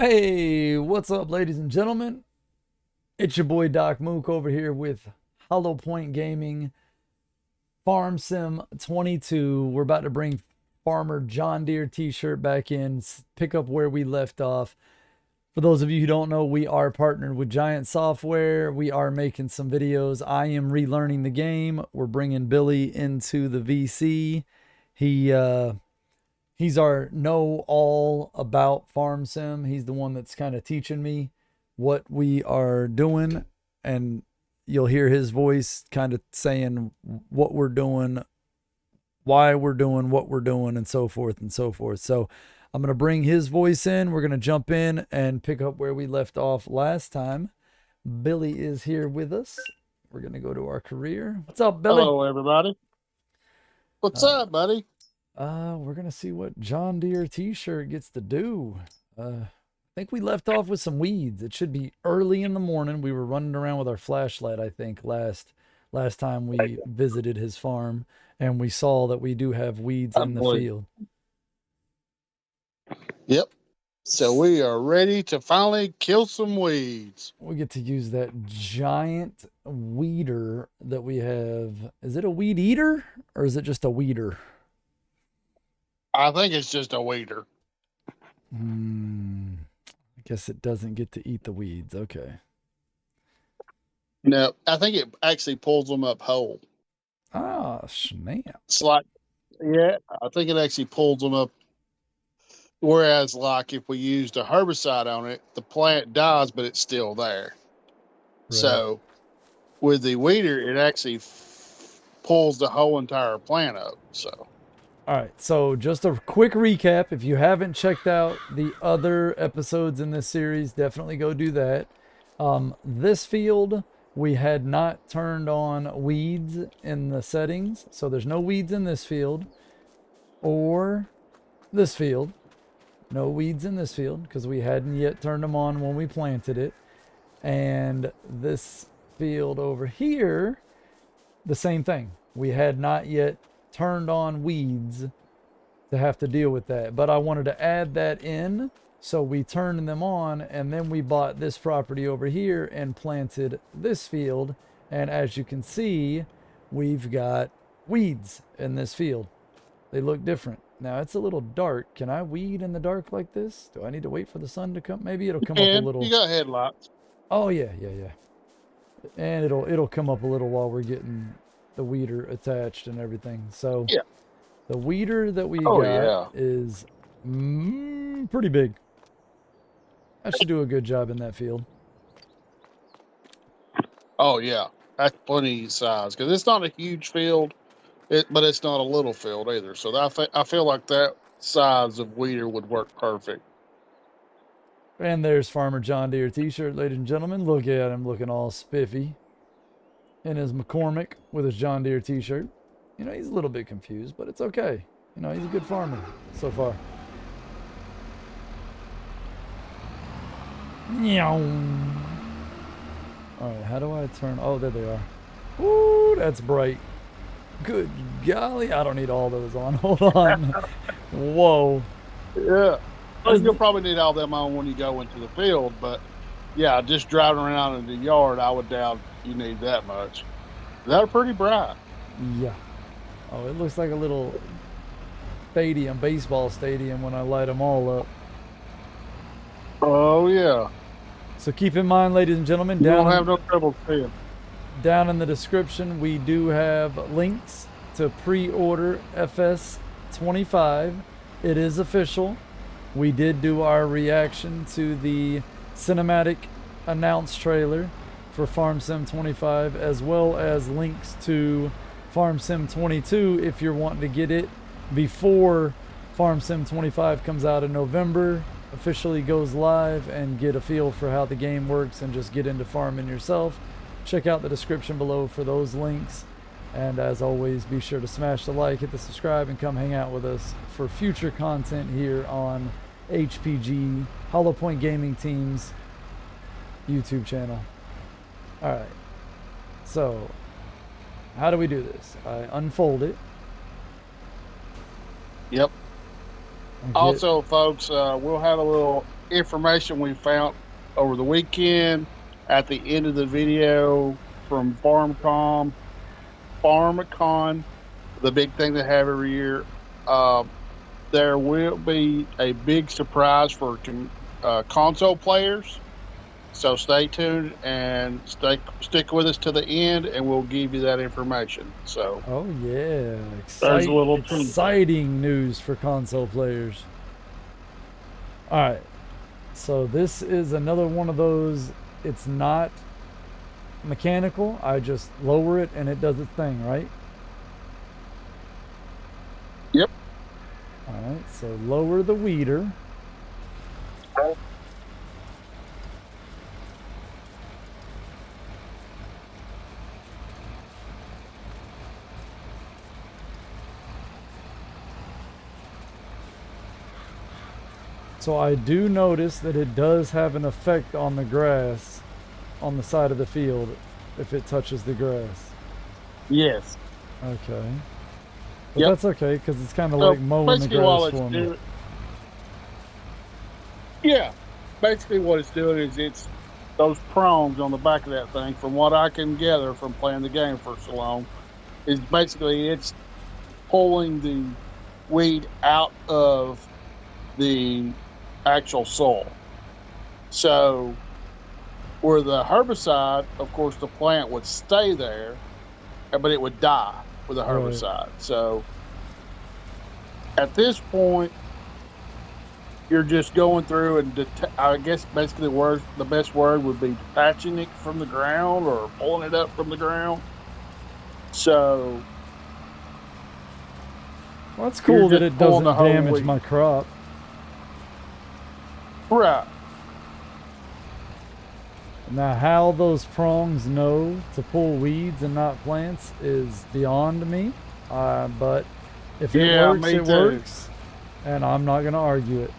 Hey, what's up, ladies and gentlemen? It's your boy Doc Mook over here with Hollow Point Gaming Farm Sim 22. We're about to bring Farmer John Deere t-shirt back in, pick up where we left off. For those of you who don't know, we are partnered with Giant Software. We are making some videos. I am relearning the game. We're bringing Billy into the VC. He's our know all about farm sim. He's the one that's kind of teaching me what we are doing, and you'll hear his voice kind of saying what we're doing, why we're doing what we're doing, and so forth and so forth. So I'm going to bring his voice in. We're going to jump in and pick up where we left off last time. Billy is here with us. We're going to go to our career. What's up, Billy? Hello, everybody. What's up, buddy? We're gonna see what John Deere t-shirt gets to do. I think we left off with some weeds. It should be early in the morning. We were running around with our flashlight, I think, last time we visited his farm, and we saw that we do have weeds in the field. Yep. So we are ready to finally kill some weeds. We get to use that giant weeder that we have. Is it a weed eater or is it just a weeder? I think it's just a weeder. I guess it doesn't get to eat the weeds. Okay. No, I think it actually pulls them up whole. Ah, snap. It's like, yeah, I think it actually pulls them up. Whereas, like, if we used a herbicide on it, the plant dies, but it's still there. Right. So, with the weeder, it actually pulls the whole entire plant up. So. All right, so just a quick recap. If you haven't checked out the other episodes in this series, definitely go do that. This field, we had not turned on weeds in the settings, so there's no weeds in this field or this field. No weeds in this field because we hadn't yet turned them on when we planted it. And this field over here, the same thing. We had not yet turned on weeds to have to deal with that, but I wanted to add that in, so we turned them on, and then we bought this property over here and planted this field. And as you can see, we've got weeds in this field. They look different. Now it's a little dark. Can I weed in the dark like this? Do I need to wait for the sun to come? Maybe it'll come up a little. You got headlights. Oh yeah. And it'll come up a little while we're getting the weeder attached and everything. So yeah, the weeder that we got is pretty big. I should do a good job in that field. Oh yeah, that's plenty of size because it's not a huge field, but it's not a little field either. So I feel like that size of weeder would work perfect. And there's Farmer John Deere t-shirt, ladies and gentlemen. Look at him looking all spiffy in his McCormick with his John Deere t-shirt. You know, he's a little bit confused, but it's okay. You know, he's a good farmer so far. All right, how do I turn? Oh, there they are. Ooh, that's bright. Good golly, I don't need all those on. Hold on. Whoa. Yeah. You'll probably need all them on when you go into the field, but yeah, just driving around in the yard, I would doubt you need that much. They're pretty bright. Yeah. Oh, it looks like a little stadium, baseball stadium when I light them all up. Oh, yeah. So keep in mind, ladies and gentlemen, you don't have no trouble seeing. Down in the description, we do have links to pre-order FS22. It is official. We did do our reaction to the cinematic announced trailer for Farm Sim 25, as well as links to Farm Sim 22 if you're wanting to get it before Farm Sim 25 comes out in November, officially goes live, and get a feel for how the game works and just get into farming yourself. Check out the description below for those links. And as always, be sure to smash the like, hit the subscribe, and come hang out with us for future content here on HPG, Hollow Point Gaming Team's YouTube channel. All right. So, how do we do this? I unfold it. Yep. Also, folks, we'll have a little information we found over the weekend at the end of the video from Farmacon, the big thing they have every year. There will be a big surprise for console players. So stay tuned and stick with us to the end, and we'll give you that information. So, oh yeah, there's a little exciting news for console players. All right, so this is another one of those. It's not mechanical. I just lower it and it does its thing, right? Yep. All right, so lower the weeder. So I do notice that it does have an effect on the grass on the side of the field if it touches the grass. Yes. Okay. But that's okay because it's kind of like mowing the grass for me. Yeah. Basically what it's doing is it's those prongs on the back of that thing, from what I can gather from playing the game for so long, is basically it's pulling the weed out of the actual soil. So where the herbicide, of course, the plant would stay there, but it would die with a herbicide. Right. So at this point, you're just going through and I guess basically the best word would be detaching it from the ground or pulling it up from the ground. So well, that's cool that it doesn't damage my crop. Right. Now, how those prongs know to pull weeds and not plants is beyond me. But if it works, it works. And I'm not going to argue it.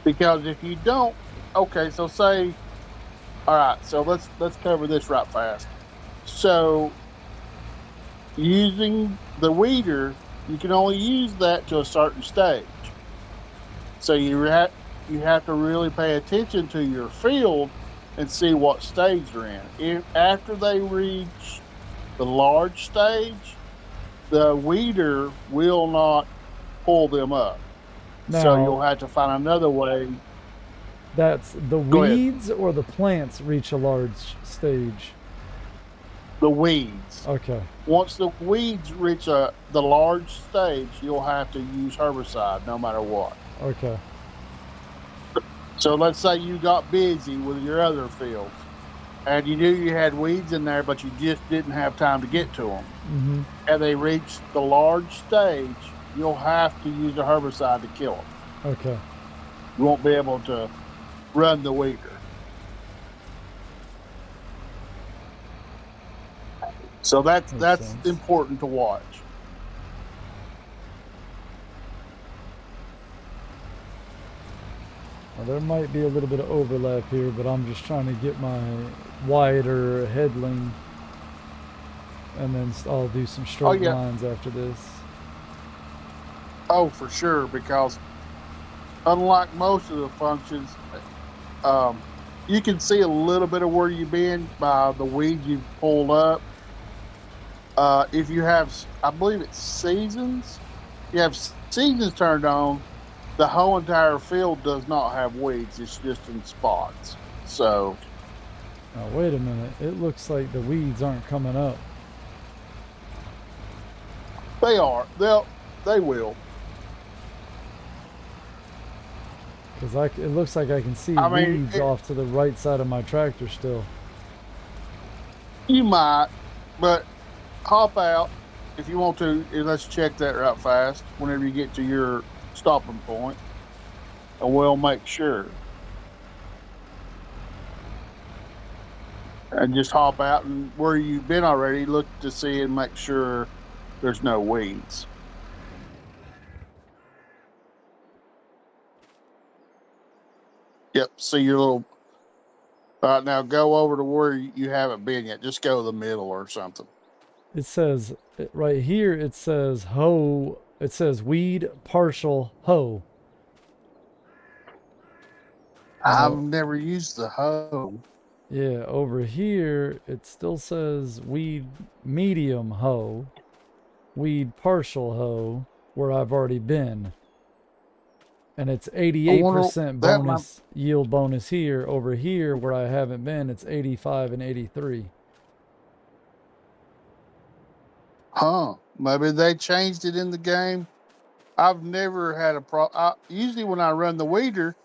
Because if you don't, okay, so say, all right, so let's cover this right fast. So using the weeder, you can only use that to a certain stage. So you have to really pay attention to your field and see what stage they're in. After they reach the large stage, the weeder will not pull them up. Now, so you'll have to find another way. That's the weeds or the plants reach a large stage? The weeds. Okay. Once the weeds reach the large stage, you'll have to use herbicide no matter what. Okay. So let's say you got busy with your other fields and you knew you had weeds in there, but you just didn't have time to get to them. Mm-hmm. And they reach the large stage, you'll have to use a herbicide to kill them. Okay. You won't be able to run the weeder. So that's important to watch. Well, there might be a little bit of overlap here, but I'm just trying to get my wider headling, and then I'll do some straight lines after this. Oh, for sure, because unlike most of the functions, you can see a little bit of where you've been by the weeds you've pulled up. If you have, I believe it's seasons, you have seasons turned on, the whole entire field does not have weeds. It's just in spots. So. Now, wait a minute. It looks like the weeds aren't coming up. They are. They will. Because it looks like I can see weeds off to the right side of my tractor still. You might, but hop out if you want to. Let's check that right fast whenever you get to your stopping point, and we'll make sure. And just hop out, and where you've been already, look to see and make sure there's no weeds. Yep, see your little. All right, now go over to where you haven't been yet. Just go to the middle or something. It says right here, it says hoe. It says weed partial hoe. I've Now, never used the hoe. yeah, over here, it still says weed medium hoe, weed partial hoe, where I've already been. And it's I wonder 88% that might. bonus yield bonus here. Over here, where I haven't been, it's 85 and 83. Huh? Maybe they changed it in the game. I've never had a problem. Usually when I run the weeder,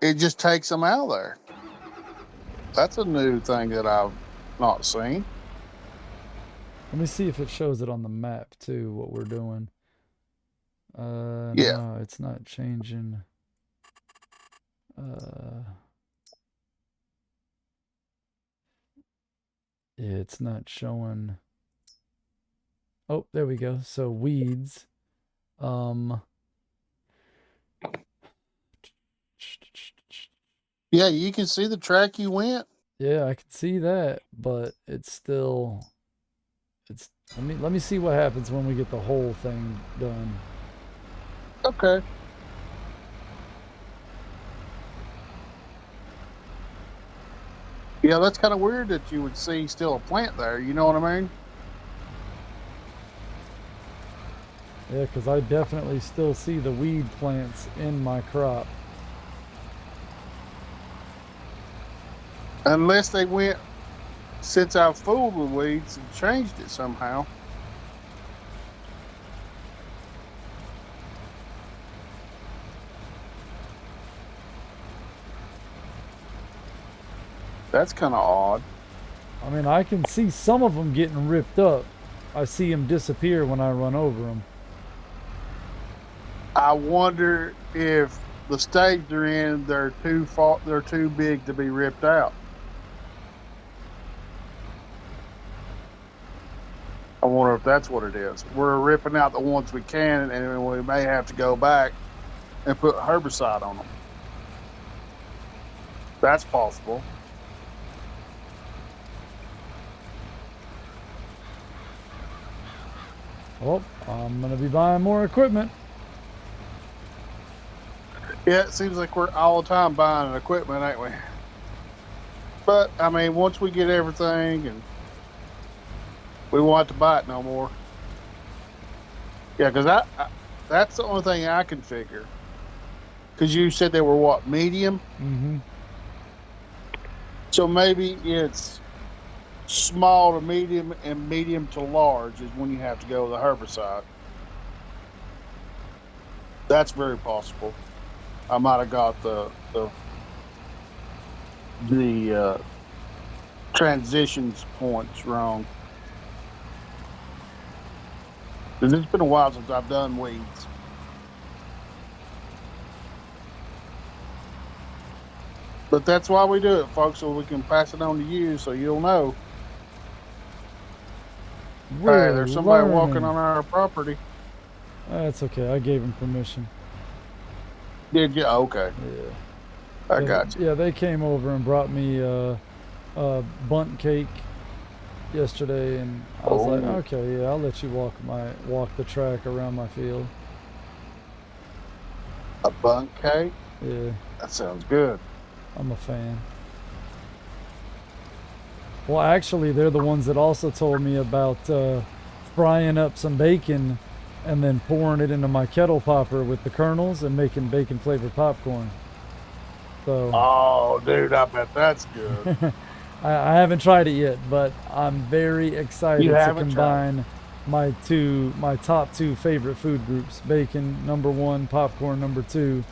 it just takes them out of there. That's a new thing that I've not seen. Let me see if it shows it on the map too, what we're doing. Yeah. No, it's not changing. Uh, yeah, it's not showing. Oh, there we go. So weeds. Um, Yeah, you can see the track you went. yeah, I can see that, but it's still. It's. Let me see what happens when we get the whole thing done. Okay. Yeah, that's kind of weird that you would see still a plant there. You know what I mean? Yeah, because I definitely still see the weed plants in my crop. Unless they went, since I've fooled with weeds and changed it somehow. That's kind of odd. I mean, I can see some of them getting ripped up. I see them disappear when I run over them. I wonder if the stage they're in, they're too big to be ripped out. I wonder if that's what it is. We're ripping out the ones we can, and we may have to go back and put herbicide on them. That's possible. Well, I'm going to be buying more equipment. Yeah, it seems like we're all the time buying equipment, ain't we? But I mean, once we get everything, and we won't have to buy it no more. Yeah, because that's the only thing I can figure. Because you said they were what, medium? Mm-hmm. So maybe it's small to medium and medium to large is when you have to go with the herbicide. That's very possible. I might have got the transitions points wrong. Because it's been a while since I've done weeds. But that's why we do it, folks, so we can pass it on to you so you'll know. Hey, there's somebody walking on our property. That's okay. I gave him permission. Did you? Okay. Yeah. I got you. Yeah, they came over and brought me a bundt cake yesterday, and I was like, okay, yeah, I'll let you walk the track around my field. A bundt cake? Yeah. That sounds good. I'm a fan. Well, actually, they're the ones that also told me about frying up some bacon and then pouring it into my kettle popper with the kernels and making bacon flavored popcorn. So. Oh, dude, I bet that's good. I haven't tried it yet, but I'm very excited to combine my top two favorite food groups: bacon #1, popcorn #2,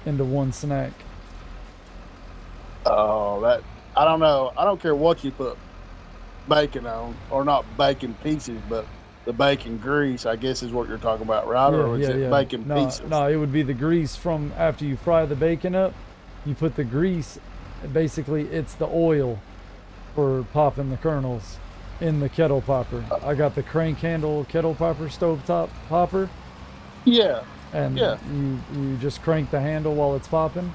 into one snack. Oh, I don't know. I don't care what you put bacon on, or not bacon pieces, but the bacon grease, I guess, is what you're talking about, right? Yeah, or is it bacon pieces? No, it would be the grease from after you fry the bacon up. You put the grease, basically it's the oil for popping the kernels in the kettle popper. I got the crank handle kettle popper, stovetop popper. Yeah. And you just crank the handle while it's popping.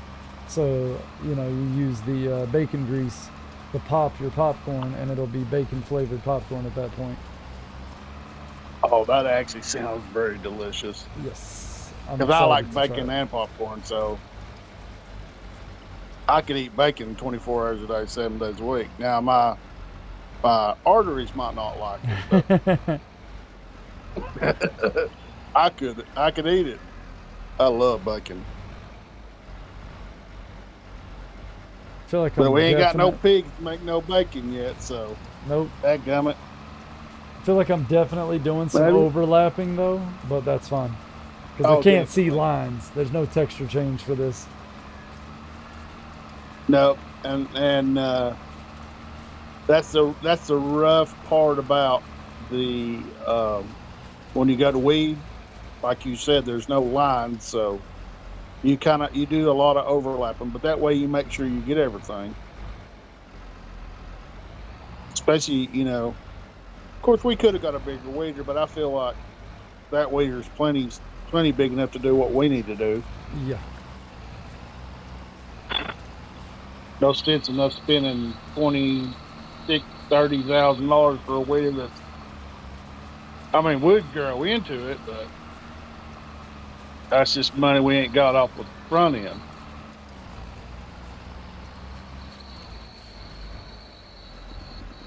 So, you use the bacon grease to pop your popcorn, and it'll be bacon flavored popcorn at that point. Oh, that actually sounds very delicious. Yes, I'm Because I excited like to try bacon it. and popcorn, so I could eat bacon 24 hours a day, 7 days a week. Now my arteries might not like it, but I could eat it. I love bacon. I feel like But I'm we ain't got no definite. pigs to make no bacon yet, so Nope. dadgummit. I feel like I'm definitely doing some Maybe. overlapping though, but that's fine because I Oh, can't see definitely. lines. There's no texture change for this. No, and that's the rough part about the when you go to weed, like you said, there's no lines, so you do a lot of overlapping, but that way you make sure you get everything. Especially, of course we could have got a bigger weeder, but I feel like that weeder's plenty big enough to do what we need to do. Yeah. No sense in us spending $30,000 for a weeder that's, I mean, we'd grow into it, but that's just money we ain't got off the front end.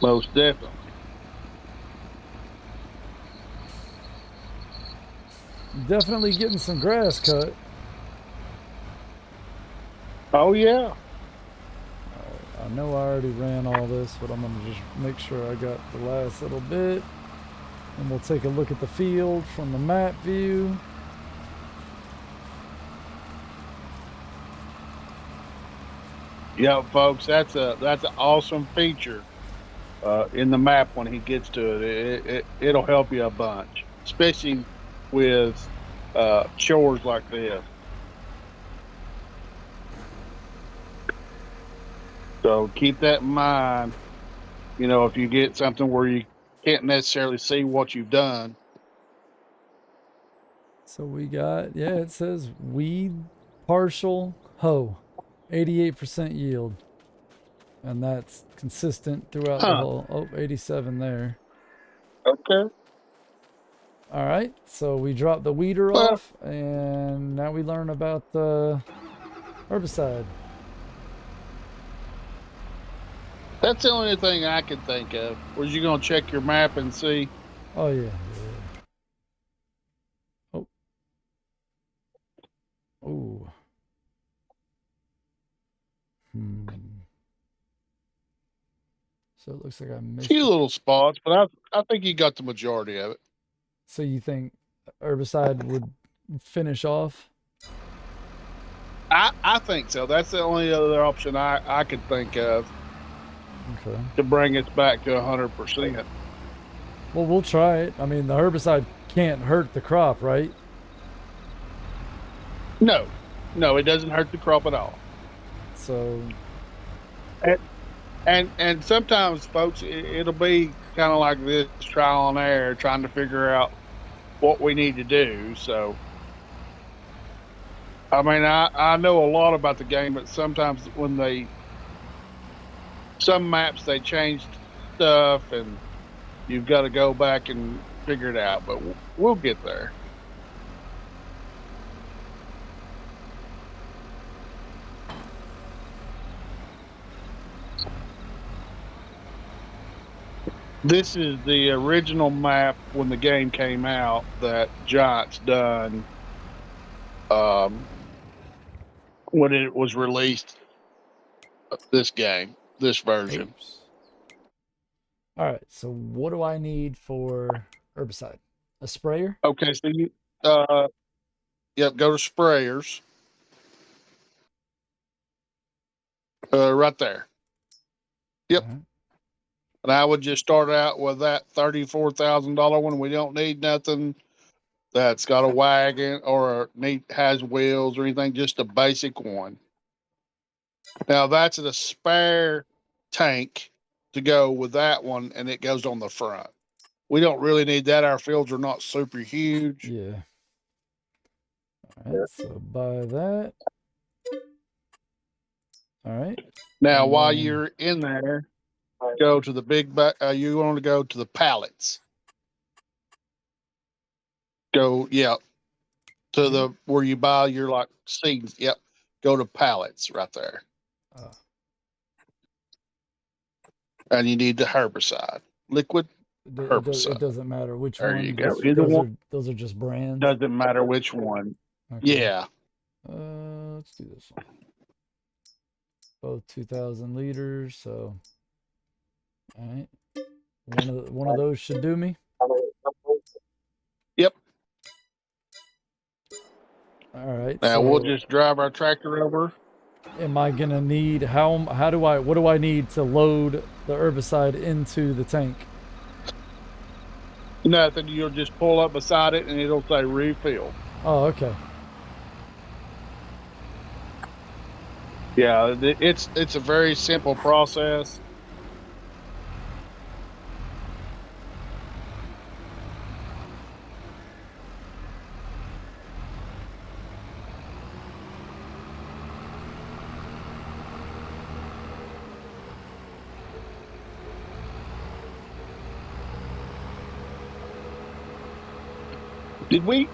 Most definitely. Definitely getting some grass cut. Oh yeah. I know I already ran all this, but I'm going to just make sure I got the last little bit. And we'll take a look at the field from the map view. Yeah, folks, that's an awesome feature in the map when he gets to it. It'll help you a bunch, especially with shores like this. So keep that in mind. If you get something where you can't necessarily see what you've done. So we got, yeah, it says weed partial hoe, 88% yield. And that's consistent throughout the Huh. whole, oh, 87 there. Okay. All right, so we dropped the weeder Well, off, and now we learn about the herbicide. that's the only thing I could think of. Was you going to check your map and see? Oh, yeah, yeah. Oh, oh. Hmm. So it looks like I missed Few it. little spots, but I think you got the majority of it. So you think herbicide would finish off? I think so. That's the only other option I could think of Okay. to bring us back to 100%. Well, we'll try it. I mean, the herbicide can't hurt the crop, right? No, no, it doesn't hurt the crop at all. So, And and sometimes, folks, it'll be kind of like this trial and error, trying to figure out what we need to do. So, I mean, I know a lot about the game, but sometimes when some maps they change stuff, and you've got to go back and figure it out. But we'll get there. This is the original map when the game came out that Giants done when it was released. This game, this version. oops. All right. So what do I need for herbicide? A sprayer? Okay, so uh, yep, go to sprayers, right there. Yep, Okay. and I would just start out with that $34,000 one. We don't need nothing that's got a wagon or has wheels or anything. Just a basic one. Now that's a spare tank to go with that one, and it goes on the front. We don't really need that. Our fields are not super huge. Yeah. All right. So buy that. All right. Now, And while then, you're in there, go to the big back. You want to go to the pallets. Go, yeah, to the where you buy your like seeds. Yep, go to pallets right there, and you need the herbicide, liquid herbicide. It doesn't matter which there one. you go. Either one. Those are just brands. Doesn't matter which one. Okay. Yeah. Let's do this one. Both 2,000 liters. So, all right. One of those should do me. Yep. All right. Now so we'll just drive our tractor over. Am I gonna need what do I need to load the herbicide into the tank? Nothing. You'll just pull up beside it and it'll say refill. Oh, okay. Yeah, it's a very simple process.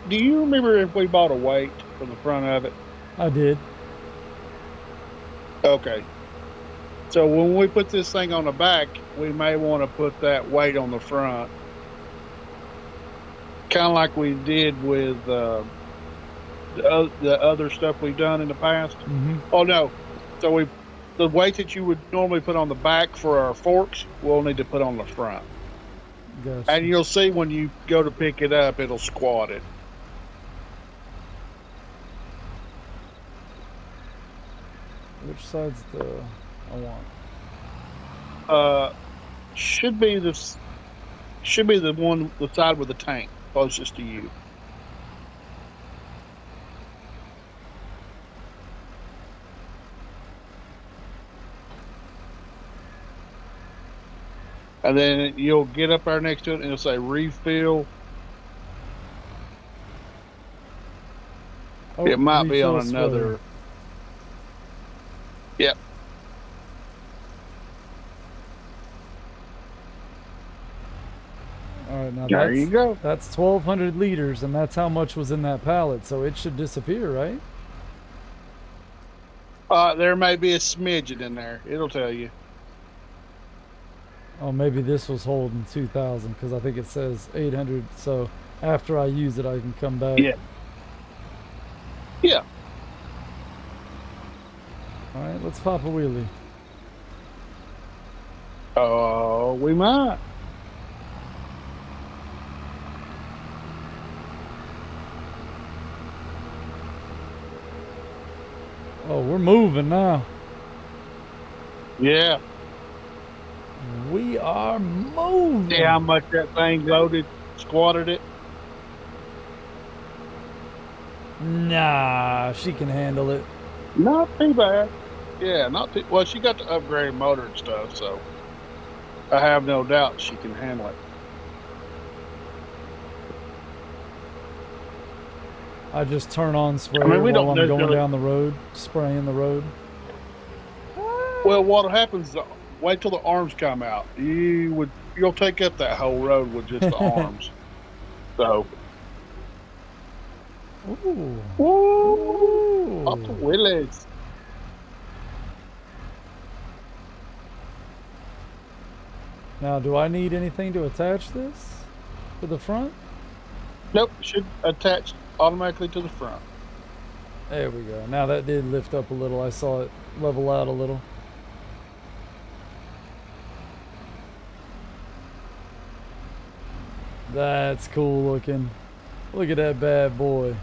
Do you remember if we bought a weight for the front of it? I did. Okay. So when we put this thing on the back, we may want to put that weight on the front. Kind of like we did with the other stuff we've done in the past. Mm-hmm. Oh, no. So the weight that you would normally put on the back for our forks, we'll need to put on the front. Gotcha. And you'll see when you go to pick it up, it'll squat it. Which side's the I want? Should be the side with the tank closest to you. And then you'll get up there next to it and it'll say refill. Oh, it might be on another. Yep. All right, now there you go. That's 1,200 liters, and that's how much was in that pallet. So it should disappear, right? There may be a smidgen in there. It'll tell you. Oh, maybe this was holding 2,000 because I think it says 800. So after I use it, I can come back. Yeah. Yeah. All right, let's pop a wheelie. Oh, we might. Oh, we're moving now. Yeah. We are moving. See how much that thing loaded, squatted it? Nah, she can handle it. Not too bad. Yeah, not too well. She got the upgraded motor and stuff, so I have no doubt she can handle it. I just turn on sprayer while I'm going down the road, spraying the road. Well, what happens is wait till the arms come out. You'll take up that whole road with just the arms. So. Ooh. Ooh. Up the willies. Now, do I need anything to attach this to the front? Nope, it should attach automatically to the front. There we go. Now that did lift up a little. I saw it level out a little. That's cool looking. Look at that bad boy.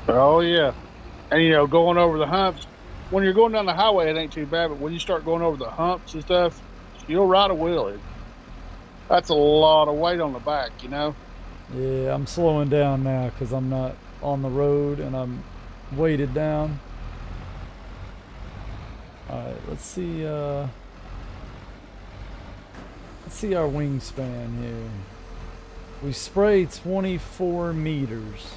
Oh, yeah. And, going over the humps, when you're going down the highway, it ain't too bad. But when you start going over the humps and stuff, you'll ride a wheelie. That's a lot of weight on the back, Yeah, I'm slowing down now because I'm not on the road and I'm weighted down. All right, let's see our wingspan here. We spray 24 meters.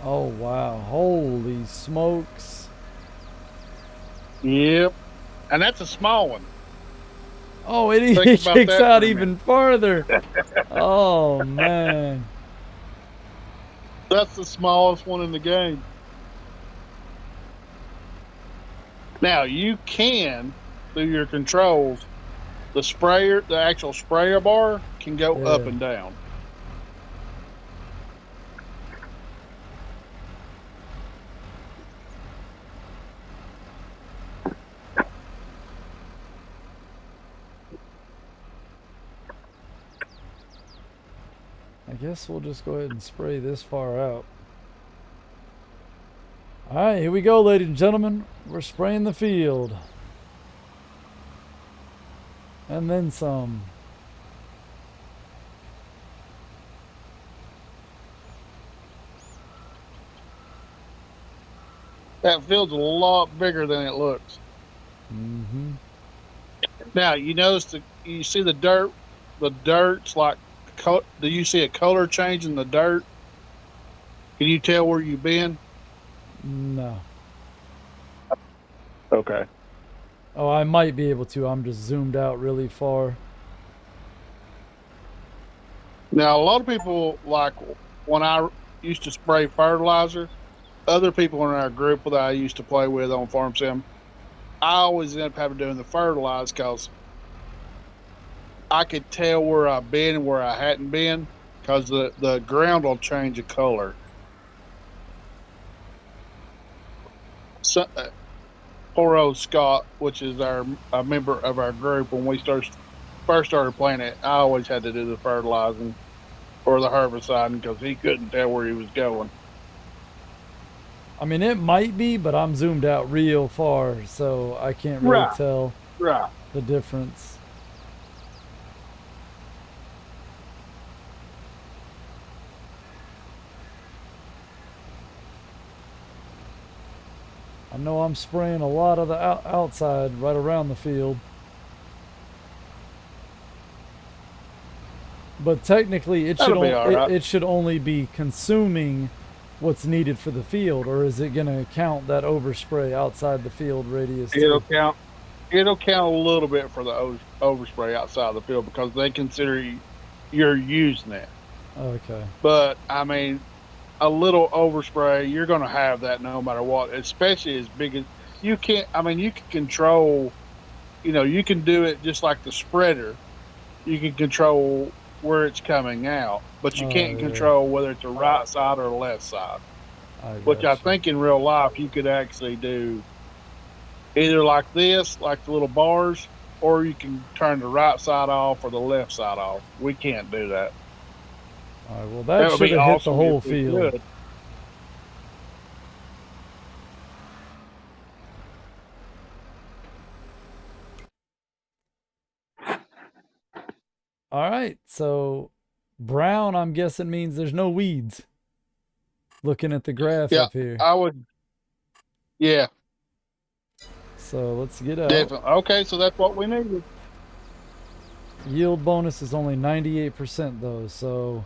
Oh wow, holy smokes. Yep. And that's a small one. Oh, it Think about kicks that out for a even minute. farther. Oh, man. That's the smallest one in the game. Now you can, through your controls, the actual sprayer bar can go up Yeah. and down. I guess we'll just go ahead and spray this far out. All right, here we go, ladies and gentlemen. We're spraying the field. And then some. That field's a lot bigger than it looks. Mm-hmm. Now you notice you see the dirt. The dirt's like, do you see a color change in the dirt? Can you tell where you've been? No. Okay. Oh, I might be able to. I'm just zoomed out really far. Now a lot of people, like when I used to spray fertilizer, other people in our group that I used to play with on Farm Sim, I always end up having to do the fertilize because I could tell where I've been and where I hadn't been because the ground will change of color. So, poor old Scott, which is a member of our group, when we first started playing it, I always had to do the fertilizing or the herbiciding because he couldn't tell where he was going. I mean, it might be, but I'm zoomed out real far, so I can't really Right, tell right. the difference. I know I'm spraying a lot of the outside right around the field. But technically, That'll be all right. it should only be consuming what's needed for the field, or is it going to count that overspray outside the field radius It'll too? count. It'll count a little bit for the overspray outside the field because they consider you're using it. Okay. But I mean, a little overspray, you're going to have that no matter what, especially as big as you can't. I mean, you can control, you can do it just like the spreader. You can control where it's coming out, but you Oh can't yeah, control whether it's a right side or a left side, I which I gotcha. think in real life you could actually do either like this, like the little bars, or you can turn the right side off or the left side off. We can't do that. All right, well that That would should be have hit the awesome if whole we field. could. All right, so brown, I'm guessing means there's no weeds. Looking at the graph Yeah, up here. I would. Yeah, So let's get out. definitely. Okay, so that's what we needed. Yield bonus is only 98% though, so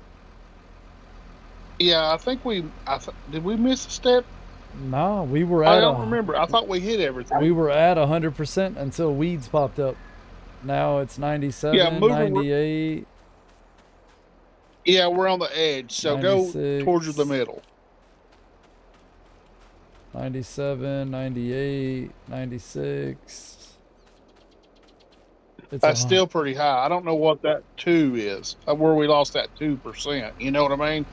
Yeah, I think did we miss a step? nah, I don't remember. I thought we hit everything. we were at 100% until weeds popped up. Now it's Yeah, 97, moving. 98, Yeah, we're on the edge. So go towards the 96, middle. 97, 98, 96. It's That's a still pretty high. I don't know what that 2 is. Where we lost that 2%. You know what I mean?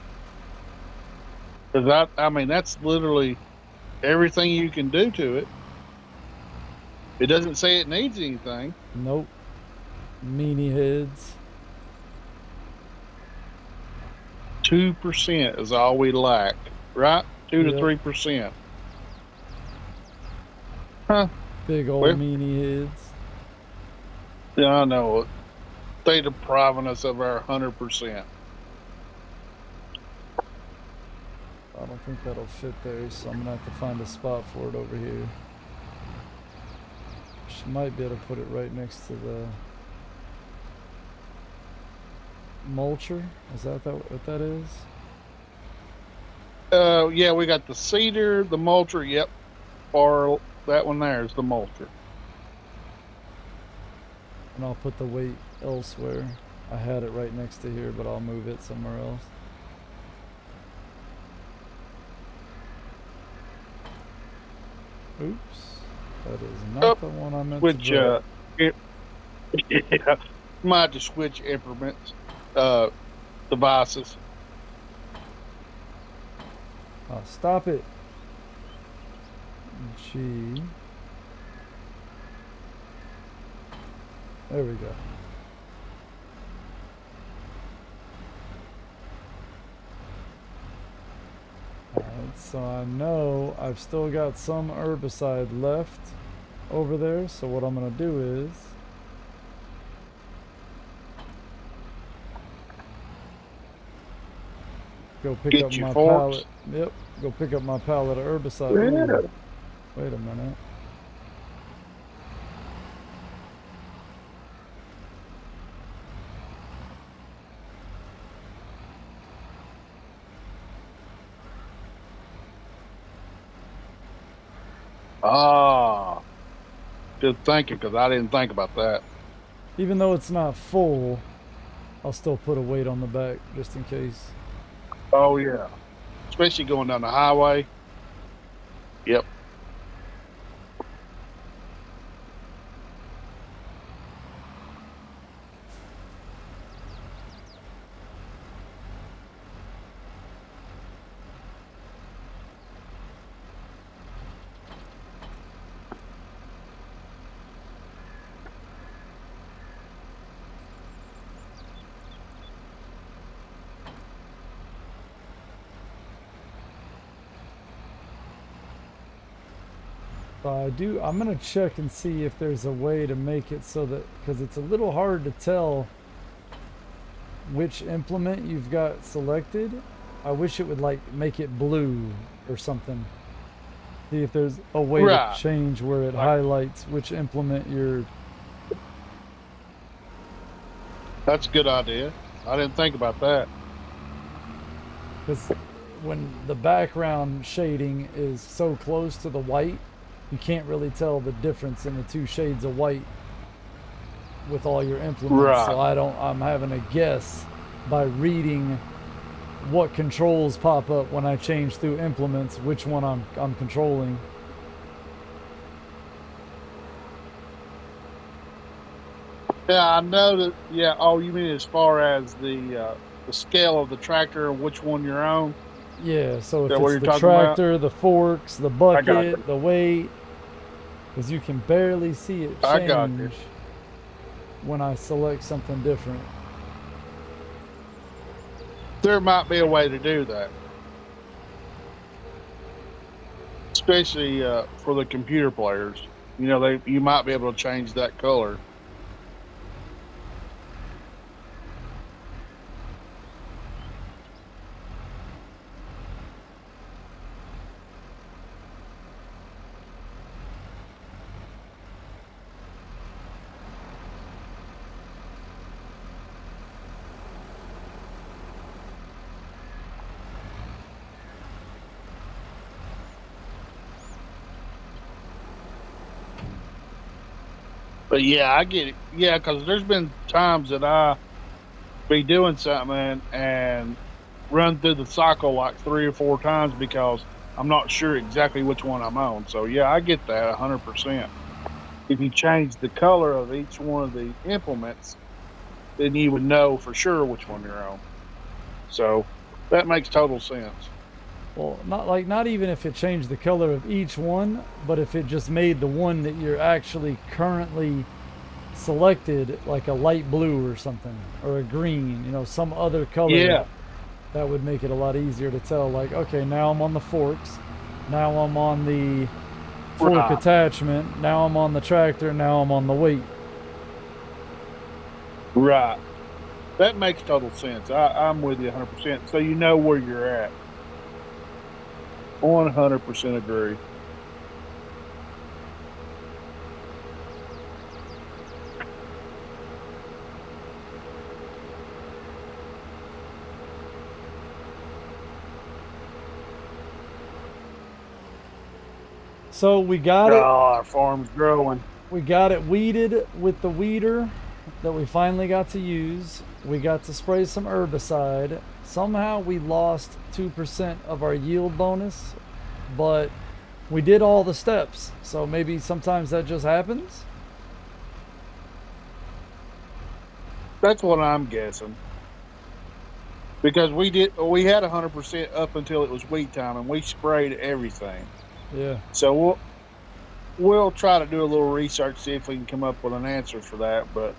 Because I mean, that's literally everything you can do to it. It doesn't say it needs anything. nope. Meanie heads. 2% is all we lack, right? 2 to Yep. 3%. Huh? Big old Well, meanie heads. yeah, I know. They depriving us of our 100%. I don't think that'll fit there, so I'm gonna have to find a spot for it over here. She might be able to put it right next to the mulcher. Is that what that is? Yeah, we got the cedar, the mulcher, yep, or that one there is the mulcher. And I'll put the weight elsewhere. I had it right next to here, but I'll move it somewhere else. Oops. That is not the one I meant to drop. Yeah, might just switch implements, devices. Oh, stop it. G. There we go. Alright, so I know I've still got some herbicide left over there, so what I'm going to do is go pick up my pallet. Yep, go pick up my pallet of herbicide. Yeah. Ooh, wait a minute. Ah, good thinking, because I didn't think about that. Even though it's not full, I'll still put a weight on the back just in case. Oh yeah, especially going down the highway. Yep. I'm gonna check and see if there's a way to make it so that, because it's a little hard to tell which implement you've got selected. I wish it would like make it blue or something. See if there's a way to change where it highlights which implement you're. That's a good idea. I didn't think about that. Because when the background shading is so close to the white, you can't really tell the difference in the two shades of white with all your implements. Right. So I'm having a guess by reading what controls pop up when I change through implements, which one I'm controlling. Yeah, I know that. Yeah. Oh, you mean as far as the scale of the tractor and which one you're on? Yeah. So if it's the tractor, the forks, the bucket, the weight, because you can barely see it change when I select something different. There might be a way to do that, especially for the computer players. You know, you might be able to change that color. But yeah, I get it. Yeah, because there's been times that I be doing something and run through the cycle like 3 or 4 times because I'm not sure exactly which one I'm on. So yeah, I get that 100%. If you change the color of each one of the implements, then you would know for sure which one you're on. So that makes total sense. Well, not even if it changed the color of each one, but if it just made the one that you're actually currently selected like a light blue or something, or a green, you know, some other color. Yeah. That would make it a lot easier to tell, like, okay, now I'm on the forks, now I'm on the fork attachment, now I'm on the tractor, now I'm on the weight. Right. That makes total sense. I'm with you 100%. So you know where you're at. 100% agree. So we got Oh, it. our farm's growing. We got it weeded with the weeder that we finally got to use. We got to spray some herbicide. Somehow we lost 2% of our yield bonus, but we did all the steps. So maybe sometimes that just happens. That's what I'm guessing. Because we had 100% up until it was weed time, and we sprayed everything. Yeah. So we'll try to do a little research, see if we can come up with an answer for that. But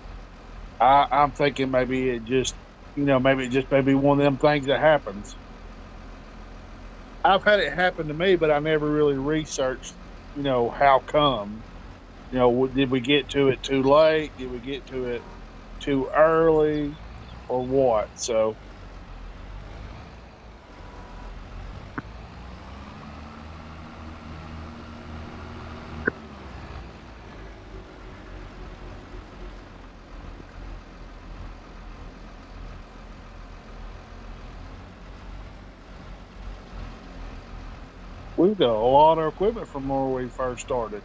I'm thinking maybe it just, maybe it just may be one of them things that happens. I've had it happen to me, but I never really researched, how come. Did we get to it too late? Did we get to it too early, or what? So. We've got a lot of equipment from where we first started.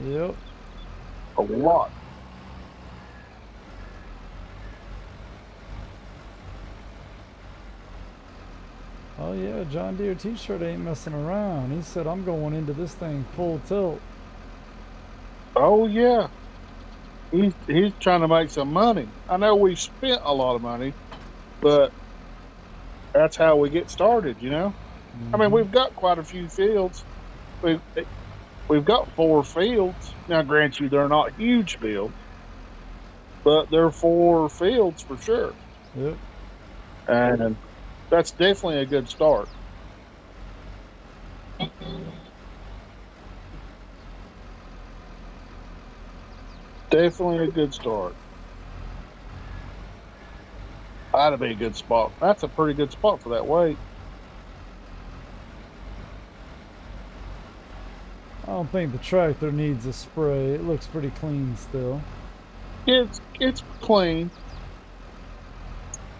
Yep. A lot. Oh yeah, John Deere t-shirt ain't messing around. He said, I'm going into this thing full tilt. Oh yeah. He's trying to make some money. I know we spent a lot of money, but that's how we get started, I mean, we've got quite a few fields. We've got 4 fields. Now, grant you, they're not huge fields, but they're 4 fields for sure. Yep. And that's definitely a good start. Definitely a good start. That'd be a good spot. That's a pretty good spot for that weight. I don't think the tractor needs a spray. It looks pretty clean still. It's clean.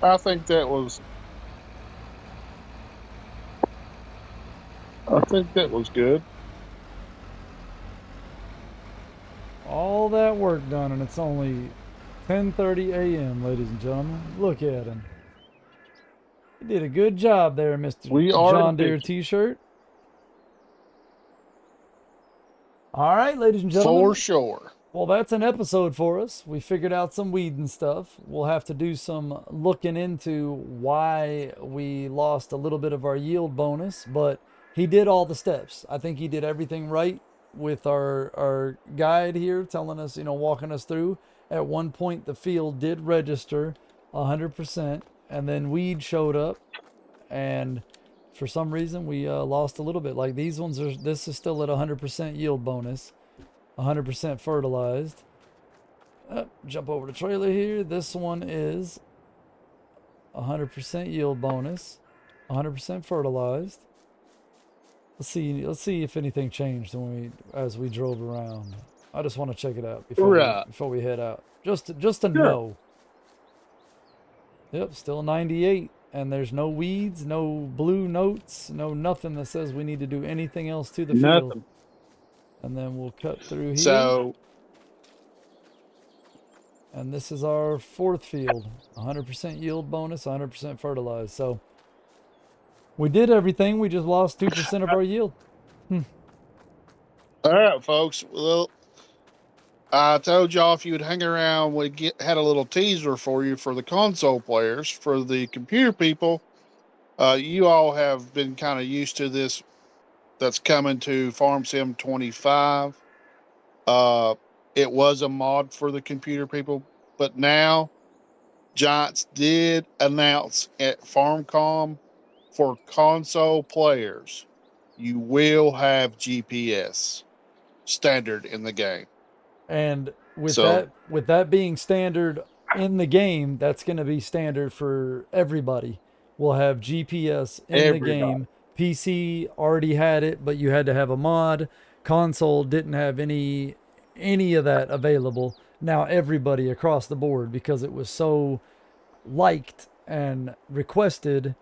I think that was good. All that work done, and it's only 10:30 a.m., ladies and gentlemen. Look at him. You did a good job there, Mr. We are John Deere efficient. t-shirt. All right, ladies and gentlemen. For sure. Well, that's an episode for us. We figured out some weed and stuff. We'll have to do some looking into why we lost a little bit of our yield bonus, but he did all the steps. I think he did everything right with our guide here telling us, walking us through. At one point, the field did register 100%, and then weed showed up, and for some reason, we lost a little bit. Like these ones this is still at 100% yield bonus. 100% fertilized. Jump over to trailer here. This one is 100% yield bonus, 100% fertilized. Let's see if anything changed as we drove around. I just want to check it out before we head out. Just to know. Yep, still 98, and there's no weeds, no blue notes, no nothing that says we need to do anything else to the field. And then we'll cut through here. So, and this is our 4th field, 100% yield bonus, 100% fertilized. So we did everything. We just lost 2% of our yield. All right, folks. Well, I told y'all if you would hang around, we had a little teaser for you for the console players. For the computer people, you all have been kind of used to this. That's coming to Farm Sim 25. It was a mod for the computer people, but now Giants did announce at FarmCom for console players, you will have GPS standard in the game. And with that being standard in the game, that's going to be standard for everybody. We'll have GPS in the game. PC already had it, but you had to have a mod. Console didn't have any of that available. Now everybody across the board, because it was so liked and requested,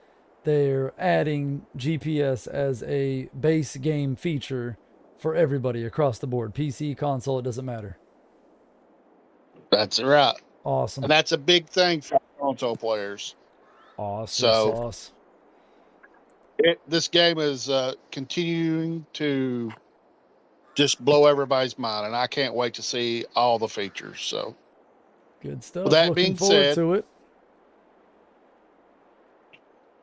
they're adding GPS as a base game feature for everybody across the board. PC, console, it doesn't matter. That's right. Awesome. And that's a big thing for console players. Awesome So, sauce. This game is continuing to just blow everybody's mind, and I can't wait to see all the features. So, Good stuff. with that Looking being forward said, to it.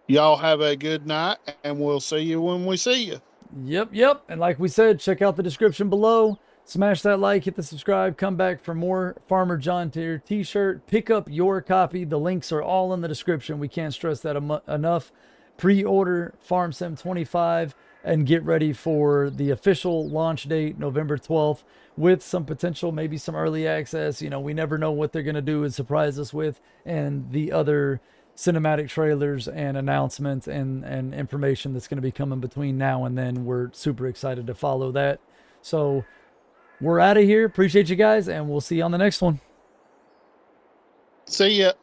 y'all have a good night, and we'll see you when we see you. Yep. And like we said, check out the description below. Smash that like, hit the subscribe, come back for more Farmer John Deere t-shirt. Pick up your copy. The links are all in the description. We can't stress that enough. Pre-order Farm Sim 25 and get ready for the official launch date, November 12th, with some potential, maybe some early access. You know, we never know what they're going to do and surprise us with, and the other cinematic trailers and announcements and information that's going to be coming between now and then. We're super excited to follow that. So we're out of here. Appreciate you guys, and we'll see you on the next one. See ya.